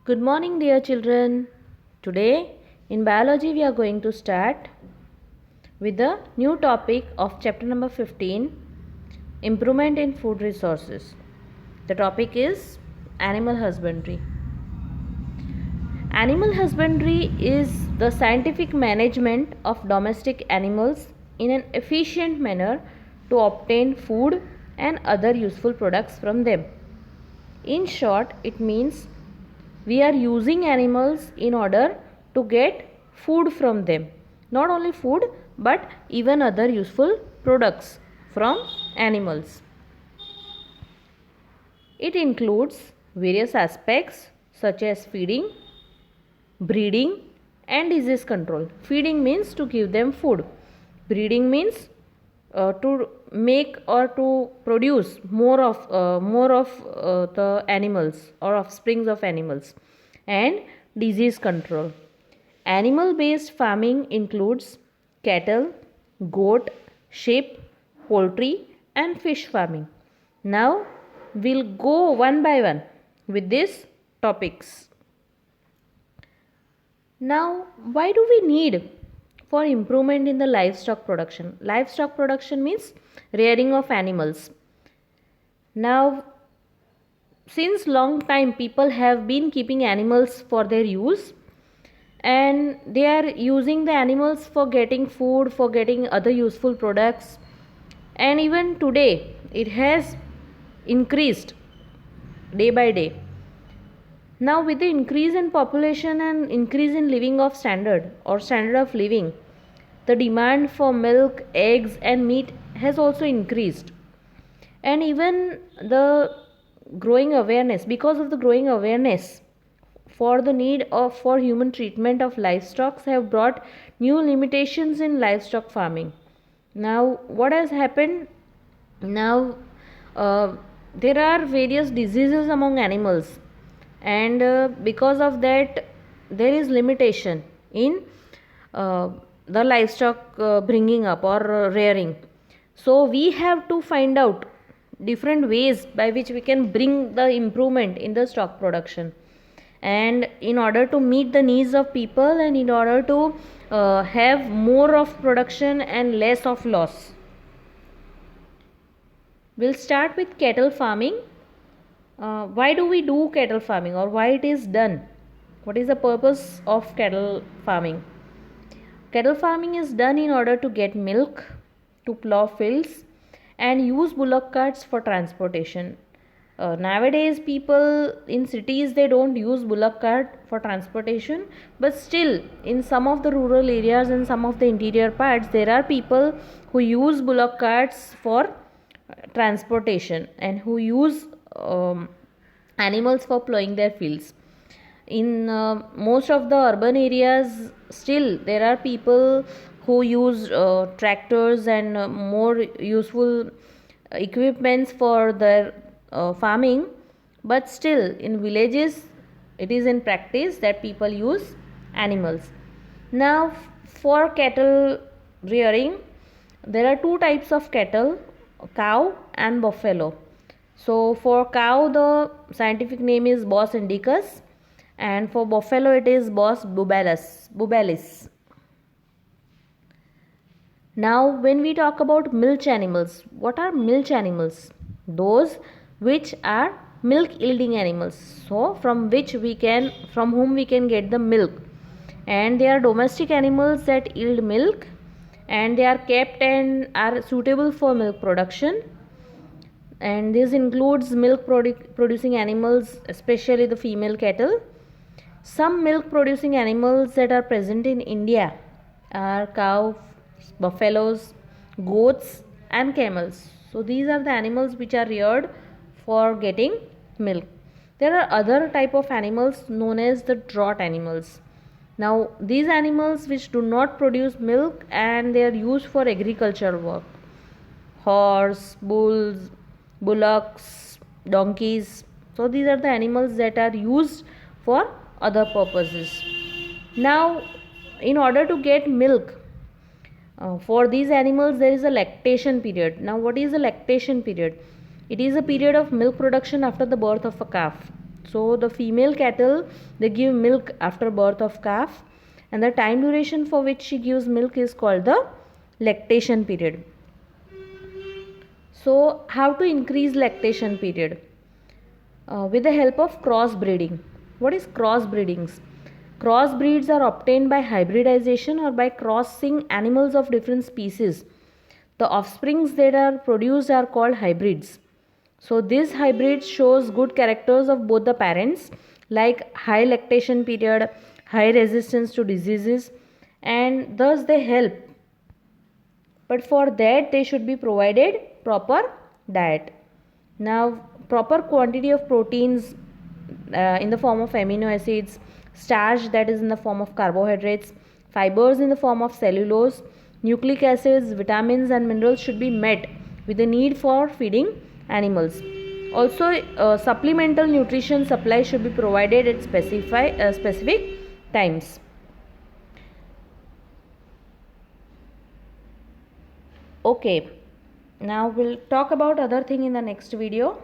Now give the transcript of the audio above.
Good morning, dear children. Today in biology we are going to start with the new topic of chapter number 15, improvement in food resources. The topic is animal husbandry. Animal husbandry is the scientific management of domestic animals in an efficient manner to obtain food and other useful products from them. In short, it means we are using animals in order to get food from them. Not only food but even other useful products from animals. It includes various aspects such as feeding, breeding and disease control. Feeding means to give them food. Breeding means to make or to produce more of the animals or offsprings of animals, and disease control. Animal based farming includes cattle, goat, sheep, poultry and fish farming. Now we'll go one by one with these topics. Now, why do we need for improvement in the livestock production? Livestock production means rearing of animals. Now, since long time people have been keeping animals for their use, and they are using the animals for getting food, for getting other useful products, and even today it has increased day by day. Now with the increase in population and increase in living of standard or standard of living, the demand for milk, eggs and meat has also increased. And even the growing awareness, because of the growing awareness for the need for human treatment of livestock, have brought new limitations in livestock farming. Now what has happened? Now there are various diseases among animals, and because of that there is limitation in the livestock bringing up or rearing. So we have to find out different ways by which we can bring the improvement in the stock production, and in order to meet the needs of people, and in order to have more of production and less of loss. We'll start with cattle farming. Why do we do cattle farming, or why it is done? What is the purpose of cattle farming? Cattle farming is done in order to get milk, to plough fields and use bullock carts for transportation. Nowadays people in cities, they don't use bullock cart for transportation, but still in some of the rural areas and some of the interior parts there are people who use bullock carts for transportation and who use animals for plowing their fields. In most of the urban areas still there are people who use tractors and more useful equipments for their farming, but still in villages it is in practice that people use animals. Now for cattle rearing, there are two types of cattle, cow and buffalo. So for cow the scientific name is Bos indicus, and for buffalo it is Bos bubalis. Now when we talk about milch animals, what are milch animals? Those which are milk yielding animals, so from whom we can get the milk, and they are domestic animals that yield milk, and they are kept and are suitable for milk production. And this includes milk producing animals, especially the female cattle. Some milk producing animals that are present in India are cows, buffaloes, goats and camels. So these are the animals which are reared for getting milk. There are other type of animals known as the draught animals. Now these animals which do not produce milk and they are used for agricultural work. Horse, bulls, bullocks, donkeys. So these are the animals that are used for other purposes. Now in order to get milk, for these animals there is a lactation period. Now what is the lactation period? It is a period of milk production after the birth of a calf. So the female cattle, they give milk after birth of calf, and the time duration for which she gives milk is called the lactation period. So how to increase lactation period? With the help of crossbreeding. What is crossbreedings? Crossbreeds are obtained by hybridization or by crossing animals of different species. The offsprings that are produced are called hybrids. So this hybrid shows good characters of both the parents, like high lactation period, high resistance to diseases, and thus they help. But for that they should be provided proper diet. Now, proper quantity of proteins in the form of amino acids, starch that is in the form of carbohydrates, fibers in the form of cellulose, nucleic acids, vitamins and minerals should be met with the need for feeding animals. Also, supplemental nutrition supply should be provided at specific times. Okay, now we'll talk about other thing in the next video.